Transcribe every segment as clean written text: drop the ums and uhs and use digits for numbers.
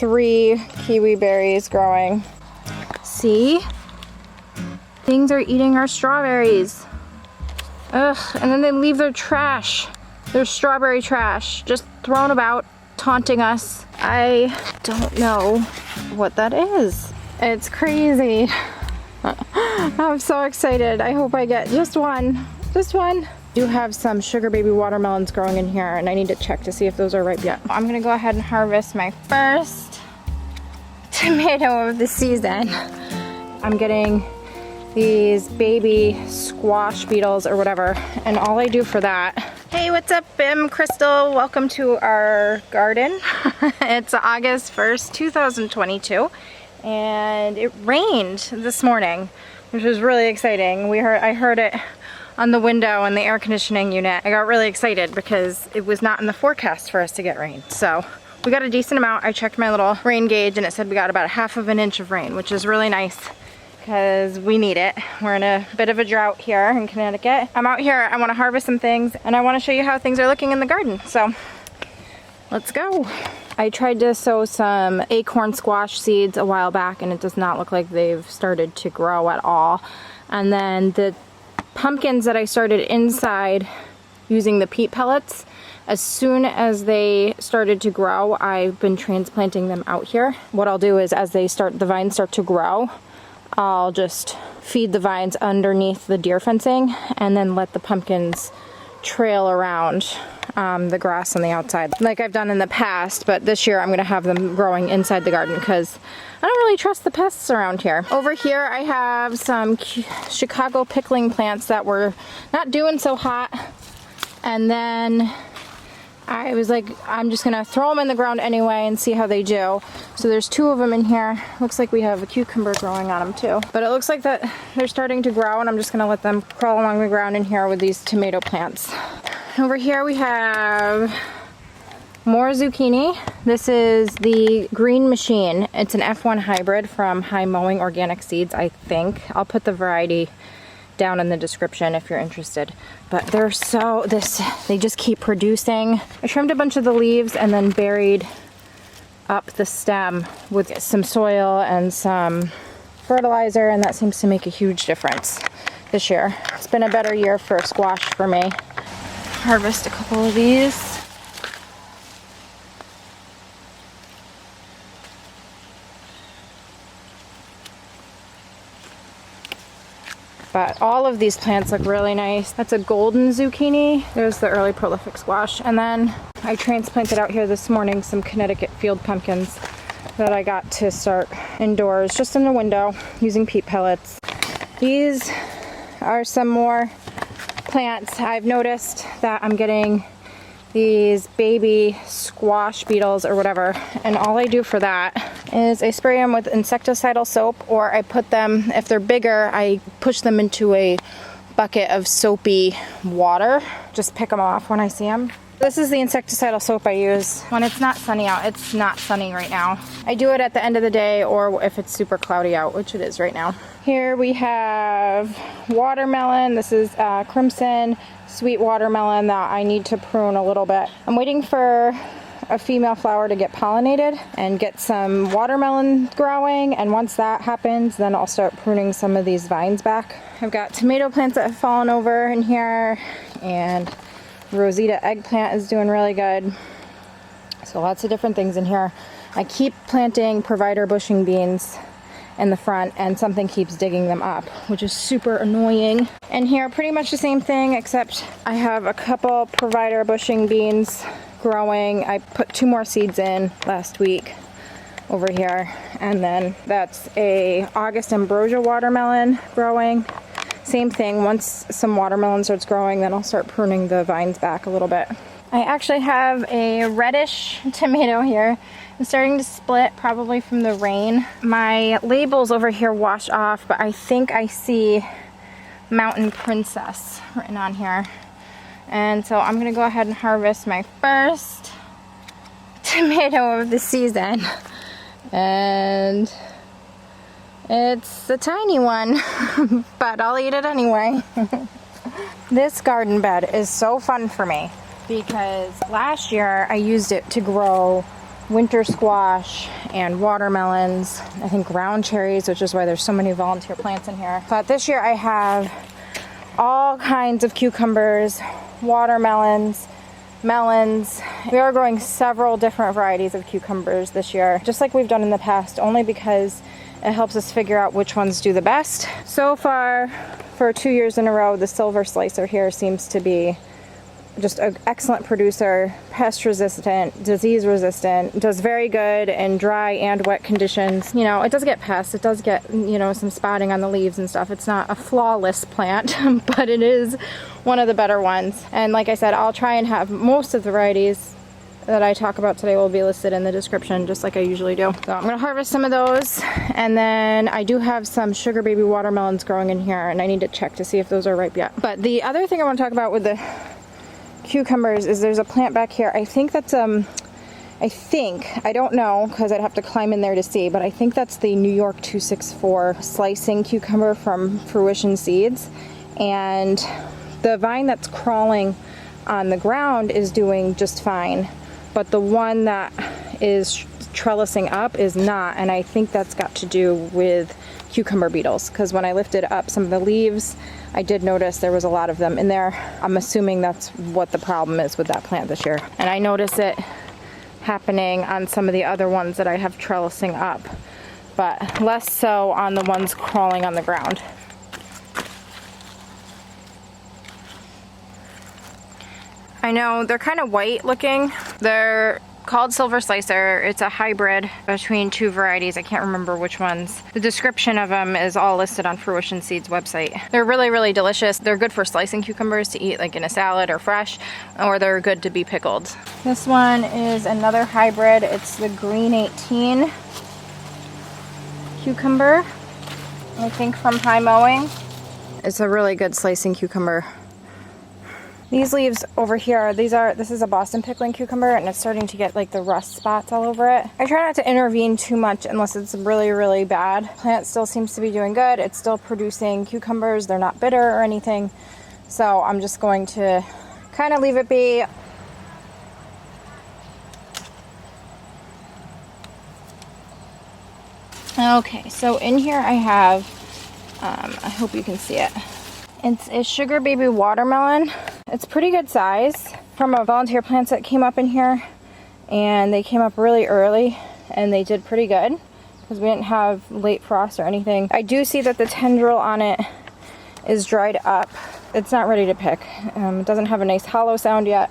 3 kiwi berries growing. See? Things are eating our strawberries. Ugh, and then they leave their trash. Their strawberry trash just thrown about, taunting us. I don't know what that is. It's crazy. I'm so excited. I hope I get just one. Just one. I do have some sugar baby watermelons growing in here, and I need to check to see if those are ripe yet. I'm gonna go ahead and harvest my first tomato of the season. I'm getting these baby squash beetles or whatever, and all I do for that. Hey, what's up, I'm Crystal. Welcome to our garden. It's August 1st, 2022, and it rained this morning, which was really exciting. I heard it on the window in the air conditioning unit. I got really excited because it was not in the forecast for us to get rain. So we got a decent amount. I checked my little rain gauge and it said we got about 1/2 inch of rain, which is really nice because we need it. We're in a bit of a drought here in Connecticut. I'm out here, I want to harvest some things, and I want to show you how things are looking in the garden. So let's go. I tried to sow some acorn squash seeds a while back, and it does not look like they've started to grow at all. And then the pumpkins that I started inside using the peat pellets, as soon as they started to grow, I've been transplanting them out here. What I'll do is as the vines start to grow, I'll just feed the vines underneath the deer fencing and then let the pumpkins trail around the grass on the outside like I've done in the past, but this year I'm gonna have them growing inside the garden because I don't really trust the pests around here. Over here I have some Chicago pickling plants that were not doing so hot, and then I was like, I'm just gonna throw them in the ground anyway and see how they do. So there's 2 of them in here. Looks like we have a cucumber growing on them too. But it looks like that they're starting to grow, and I'm just gonna let them crawl along the ground in here with these tomato plants. Over here we have more zucchini. This is the Green Machine. It's an F1 hybrid from Mowing organic seeds, I think. I'll put the variety down in the description if you're interested. But they're they just keep producing. I trimmed a bunch of the leaves and then buried up the stem with some soil and some fertilizer, and that seems to make a huge difference this year. It's been a better year for squash for me. Harvest a couple of these. But all of these plants look really nice. That's a golden zucchini. There's the early prolific squash. And then I transplanted out here this morning some Connecticut field pumpkins that I got to start indoors, just in the window, using peat pellets. These are some more plants. I've noticed that I'm getting these baby squash beetles or whatever, and all I do for that is I spray them with insecticidal soap, or I put them, if they're bigger, I push them into a bucket of soapy water. Just pick them off when I see them. This is the insecticidal soap I use when it's not sunny out. It's not sunny right now. I do it at the end of the day, or if it's super cloudy out, which it is right now. Here we have watermelon. This is crimson sweet watermelon that I need to prune a little bit. I'm waiting for a female flower to get pollinated and get some watermelon growing, and once that happens, then I'll start pruning some of these vines back. I've got tomato plants that have fallen over in here, and Rosita eggplant is doing really good. So lots of different things in here. I keep planting provider bushing beans in the front, and something keeps digging them up, which is super annoying. And here, pretty much the same thing, except I have a couple provider bushing beans growing. I put 2 more seeds in last week over here, and then that's a August Ambrosia watermelon growing. Same thing, once some watermelon starts growing, then I'll start pruning the vines back a little bit. I actually have a reddish tomato here. It's starting to split, probably from the rain. My labels over here wash off, but I think I see Mountain Princess written on here. And so I'm gonna go ahead and harvest my first tomato of the season. And it's a tiny one, but I'll eat it anyway. This garden bed is so fun for me because last year I used it to grow winter squash and watermelons. I think ground cherries, which is why there's so many volunteer plants in here. But this year I have all kinds of cucumbers, watermelons, melons. We are growing several different varieties of cucumbers this year, just like we've done in the past, only because it helps us figure out which ones do the best. So far, for 2 years in a row, the silver slicer here seems to be just an excellent producer, pest resistant, disease resistant, does very good in dry and wet conditions. You know, it does get pests, it does get, you know, some spotting on the leaves and stuff. It's not a flawless plant, but it is one of the better ones. And like I said, I'll try and have most of the varieties that I talk about today will be listed in the description, just like I usually do. So I'm gonna harvest some of those, and then I do have some sugar baby watermelons growing in here, and I need to check to see if those are ripe yet. But the other thing I want to talk about with the cucumbers is there's a plant back here. I think that's I don't know because I'd have to climb in there to see, but I think that's the New York 264 slicing cucumber from Fruition seeds. And the vine that's crawling on the ground is doing just fine, but the one that is trellising up is not, and I think that's got to do with cucumber beetles, because when I lifted up some of the leaves, I did notice there was a lot of them in there. I'm assuming that's what the problem is with that plant this year. And I notice it happening on some of the other ones that I have trellising up, but less so on the ones crawling on the ground. I know they're kind of white looking. They're called Silver Slicer. It's a hybrid between two varieties. I can't remember which ones. The description of them is all listed on Fruition Seeds website. They're really, really delicious. They're good for slicing cucumbers to eat like in a salad or fresh, or they're good to be pickled. This one is another hybrid. It's the Green 18 cucumber, I think from Mowing. It's a really good slicing cucumber. These leaves over here, this is a Boston pickling cucumber, and it's starting to get like the rust spots all over it. I try not to intervene too much unless it's really, really bad. The plant still seems to be doing good. It's still producing cucumbers. They're not bitter or anything. So I'm just going to kind of leave it be. Okay, so in here I have, I hope you can see it. It's a sugar baby watermelon. It's pretty good size from a volunteer plants that came up in here, and they came up really early and they did pretty good because we didn't have late frost or anything. I do see that the tendril on it is dried up. It's not ready to pick. It doesn't have a nice hollow sound yet,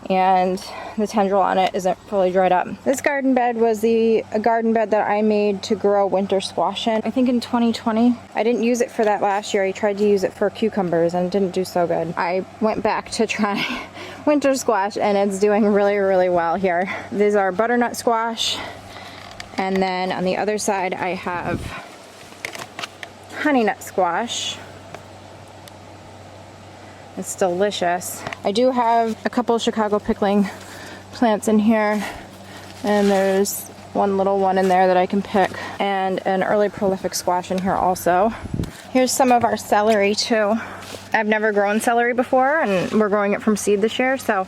and the tendril on it isn't fully dried up. This garden bed was a garden bed that I made to grow winter squash in, I think in 2020. I didn't use it for that last year. I tried to use it for cucumbers and it didn't do so good. I went back to try winter squash and it's doing really, really well here. These are butternut squash, and then on the other side I have honey nut squash. It's delicious. I do have a couple of Chicago pickling plants in here, and there's one little one in there that I can pick, and an early prolific squash in here also. Here's some of our celery too. I've never grown celery before, and we're growing it from seed this year, so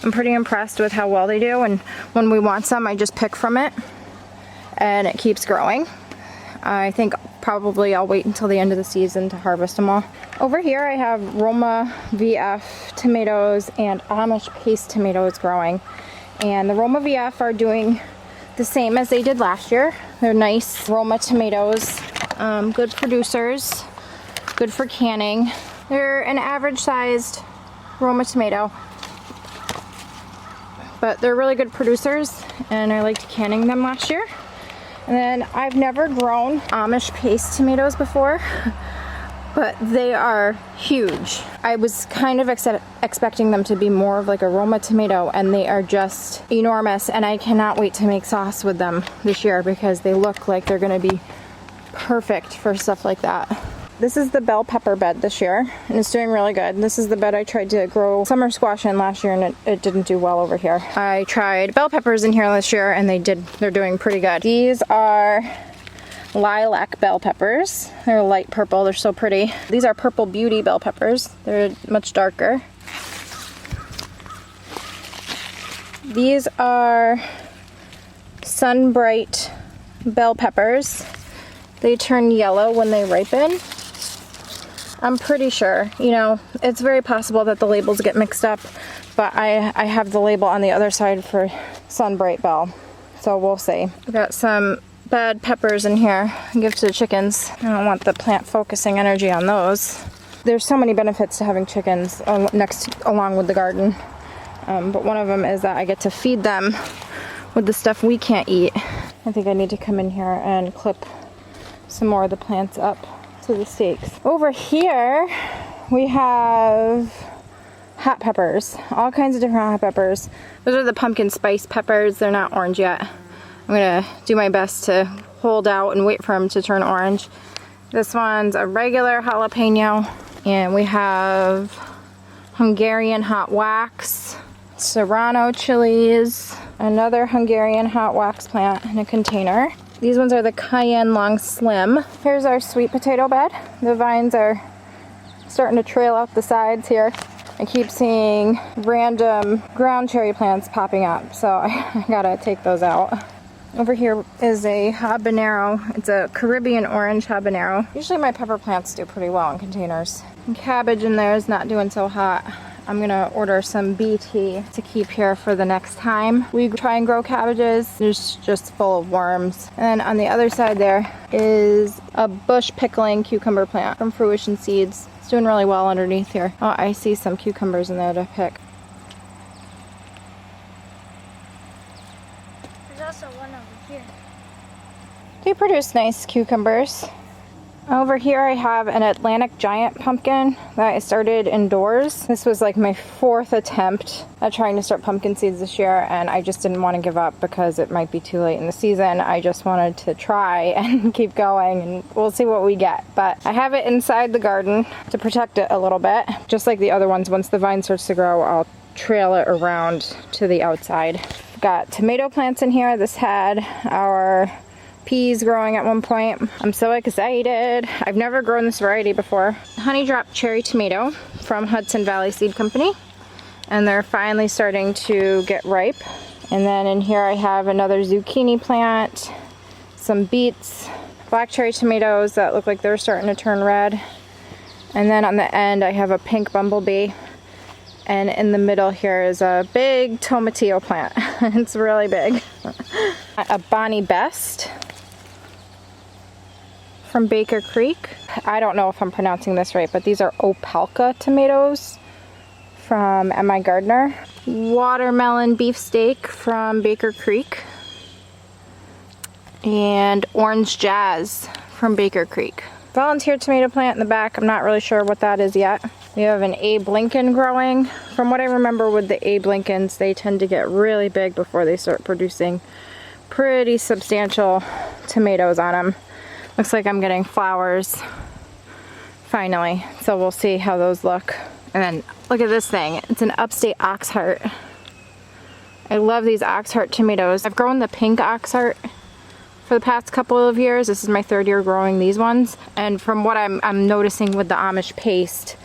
I'm pretty impressed with how well they do. And when we want some, I just pick from it, and it keeps growing. I think probably I'll wait until the end of the season to harvest them all. Over here I have Roma VF tomatoes and Amish paste tomatoes growing. And the Roma VF are doing the same as they did last year. They're nice Roma tomatoes, good producers, good for canning. They're an average sized Roma tomato, but they're really good producers, and I liked canning them last year. And then I've never grown Amish paste tomatoes before, but they are huge. I was kind of expecting them to be more of like a Roma tomato, and they are just enormous, and I cannot wait to make sauce with them this year because they look like they're gonna be perfect for stuff like that. This is the bell pepper bed this year, and it's doing really good. This is the bed I tried to grow summer squash in last year, and it didn't do well over here. I tried bell peppers in here this year, and they're doing pretty good. These are lilac bell peppers. They're light purple, they're so pretty. These are purple beauty bell peppers. They're much darker. These are Sun-Bright bell peppers. They turn yellow when they ripen. I'm pretty sure, you know, it's very possible that the labels get mixed up, but I have the label on the other side for Sun-Bright bell, so we'll see. We've got some bad peppers in here to give to the chickens. I don't want the plant focusing energy on those. There's so many benefits to having chickens along with the garden, but one of them is that I get to feed them with the stuff we can't eat. I think I need to come in here and clip some more of the plants up to the stakes. Over here we have hot peppers, all kinds of different hot peppers. Those are the pumpkin spice peppers. They're not orange yet. I'm gonna do my best to hold out and wait for them to turn orange. This one's a regular jalapeno, and we have Hungarian hot wax, serrano chilies, another Hungarian hot wax plant in a container. These ones are the Cayenne Long Slim. Here's our sweet potato bed. The vines are starting to trail out the sides here. I keep seeing random ground cherry plants popping up, so I gotta take those out. Over here is a habanero. It's a Caribbean orange habanero. Usually my pepper plants do pretty well in containers. And cabbage in there is not doing so hot. I'm gonna order some BT to keep here for the next time we try and grow cabbages. There's just full of worms. And on the other side there is a bush pickling cucumber plant from Fruition seeds. It's doing really well underneath here. Oh, I see some cucumbers in there to pick. There's also one over here. They produce nice cucumbers. Over here I have an Atlantic giant pumpkin that I started indoors. This was like my 4th attempt at trying to start pumpkin seeds this year, and I just didn't want to give up because it might be too late in the season. I just wanted to try and keep going, and we'll see what we get. But I have it inside the garden to protect it a little bit. Just like the other ones, once the vine starts to grow, I'll trail it around to the outside. Got tomato plants in here. This had our peas growing at one point. I'm so excited. I've never grown this variety before. Honey drop cherry tomato from Hudson Valley Seed Company, and they're finally starting to get ripe. And then in here I have another zucchini plant, some beets, black cherry tomatoes that look like they're starting to turn red, and then on the end I have a pink bumblebee, and in the middle here is a big tomatillo plant. It's really big. A Bonnie Best from Baker Creek. I don't know if I'm pronouncing this right, but these are Opelka tomatoes from MIgardener. Watermelon beefsteak from Baker Creek. And Orange Jazz from Baker Creek. Volunteer tomato plant in the back. I'm not really sure what that is yet. We have an Abe Lincoln growing. From what I remember with the Abe Lincolns, they tend to get really big before they start producing pretty substantial tomatoes on them. Looks like I'm getting flowers finally, so we'll see how those look. And then look at this thing. It's an upstate oxheart. I love these oxheart tomatoes. I've grown the pink oxheart for the past couple of years. This is my 3rd year growing these ones, and from what I'm noticing with the Amish paste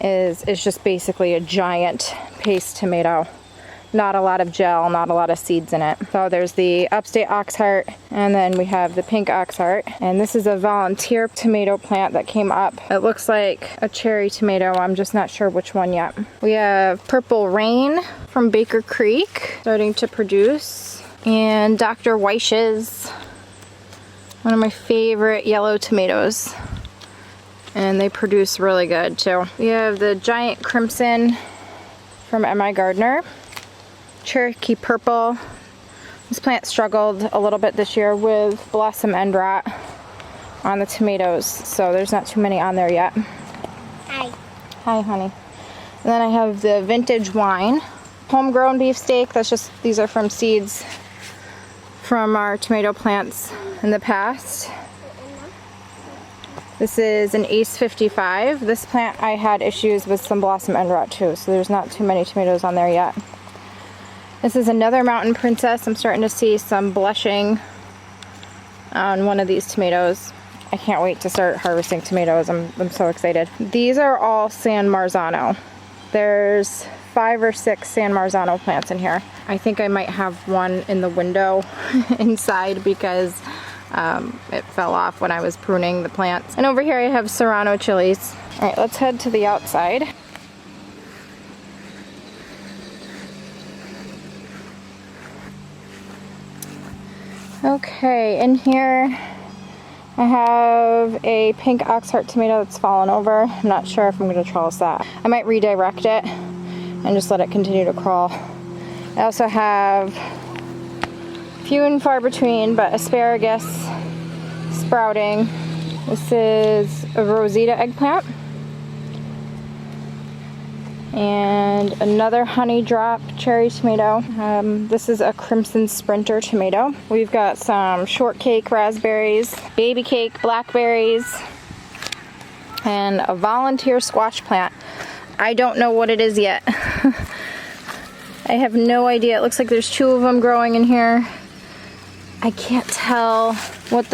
is it's just basically a giant paste tomato. Not a lot of gel, not a lot of seeds in it. So there's the upstate oxheart, and then we have the pink oxheart. And this is a volunteer tomato plant that came up. It looks like a cherry tomato. I'm just not sure which one yet. We have Purple Rain from Baker Creek starting to produce. And Dr. Weish's, one of my favorite yellow tomatoes. And they produce really good too. We have the Giant Crimson from MIgardener. Cherokee Purple. This plant struggled a little bit this year with blossom end rot on the tomatoes, so there's not too many on there yet. Hi. Hi, honey. And then I have the Vintage Wine. Homegrown beefsteak. That's just, these are from seeds from our tomato plants in the past. This is an Ace 55. This plant I had issues with some blossom end rot too, so there's not too many tomatoes on there yet. This is another Mountain Princess. I'm starting to see some blushing on one of these tomatoes. I can't wait to start harvesting tomatoes. I'm so excited. These are all San Marzano. There's 5 or 6 San Marzano plants in here. I think I might have one in the window inside because it fell off when I was pruning the plants. And over here I have Serrano chilies. All right, let's head to the outside. Okay, in here I have a pink oxheart tomato that's fallen over. I'm not sure if I'm going to trellis that. I might redirect it and just let it continue to crawl. I also have few and far between, but asparagus sprouting. This is a Rosita eggplant. And another honey drop cherry tomato. This is a crimson sprinter tomato. We've got some shortcake raspberries, baby cake blackberries, and a volunteer squash plant. I don't know what it is yet. I have no idea. It looks like there's 2 of them growing in here. I can't tell what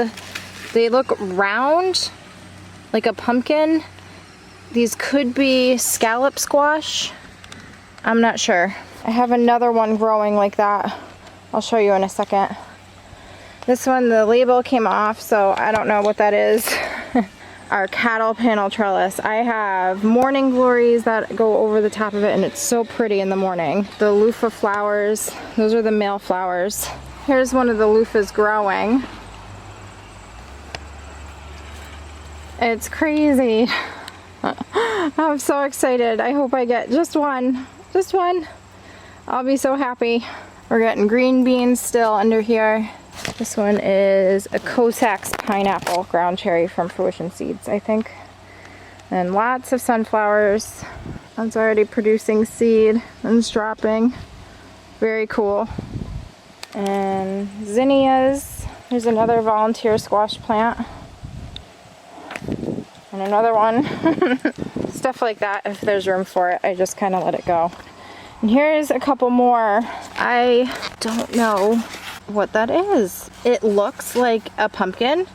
they look round, like a pumpkin. These could be scallop squash. I'm not sure. I have another one growing like that. I'll show you in a second. This one, the label came off, so I don't know what that is. Our cattle panel trellis. I have morning glories that go over the top of it, and it's so pretty in the morning. The loofah flowers, those are the male flowers. Here's one of the loofahs growing. It's crazy. I'm so excited. I hope I get just one. Just one. I'll be so happy. We're getting green beans still under here. This one is a Cossacks pineapple ground cherry from Fruition seeds, I think. And lots of sunflowers. That's already producing seed and it's dropping. Very cool. And zinnias. There's another volunteer squash plant. And another one. Stuff like that, if there's room for it, I just kind of let it go. And here's a couple more. I don't know what that is. It looks like a pumpkin,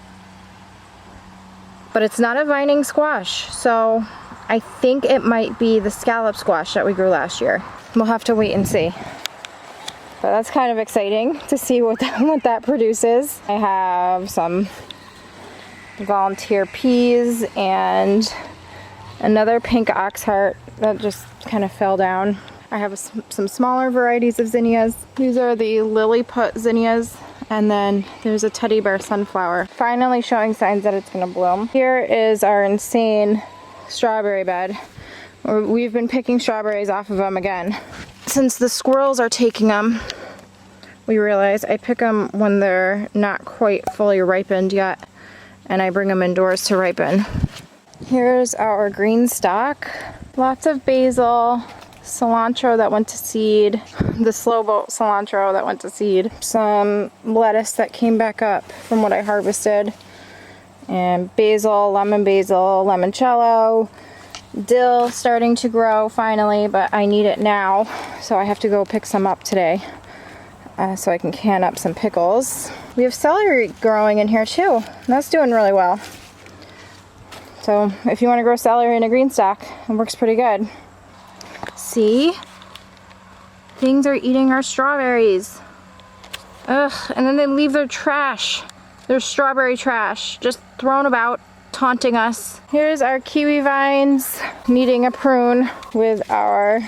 but it's not a vining squash. So I think it might be the scallop squash that we grew last year. We'll have to wait and see. But that's kind of exciting to see what that produces. I have some volunteer peas and another pink oxheart that just kind of fell down. I have some smaller varieties of zinnias. These are the Lilliput zinnias. And then there's a teddy bear sunflower. Finally showing signs that it's gonna bloom. Here is our insane strawberry bed. We've been picking strawberries off of them again. Since the squirrels are taking them, we realize I pick them when they're not quite fully ripened yet, and I bring them indoors to ripen. Here's our Greenstalk. Lots of basil, cilantro that went to seed, the slow boat cilantro that went to seed, some lettuce that came back up from what I harvested, and basil, limoncello, dill starting to grow finally, but I need it now, so I have to go pick some up today so I can can up some pickles. We have celery growing in here too, and that's doing really well. So if you want to grow celery in a Greenstalk, it works pretty good. See? Things are eating our strawberries. Ugh, and then they leave their trash. Their strawberry trash just thrown about, taunting us. Here's our Kiwi Vines needing a prune with our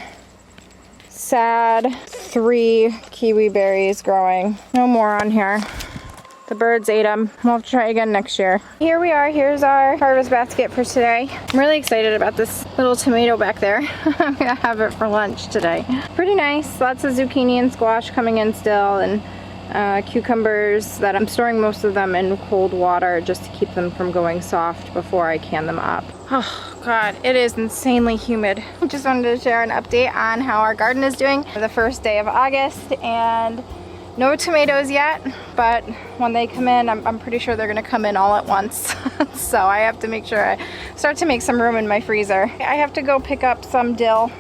sad 3 kiwi berries growing. No more on here. The birds ate them. We'll have to try again next year. Here we are. Here's our harvest basket for today. I'm really excited about this little tomato back there. I'm gonna have it for lunch today. Pretty nice. Lots of zucchini and squash coming in still, and cucumbers that I'm storing most of them in cold water just to keep them from going soft before I can them up. Oh God, it is insanely humid. I just wanted to share an update on how our garden is doing for the first day of August, and no tomatoes yet, but when they come in, I'm pretty sure they're gonna come in all at once. So I have to make sure I start to make some room in my freezer. I have to go pick up some dill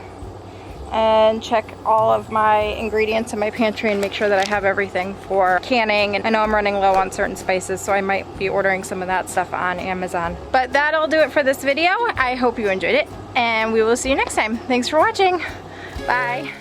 and check all of my ingredients in my pantry and make sure that I have everything for canning. And I know I'm running low on certain spices, so I might be ordering some of that stuff on Amazon. But that'll do it for this video. I hope you enjoyed it, and we will see you next time. Thanks for watching. Bye.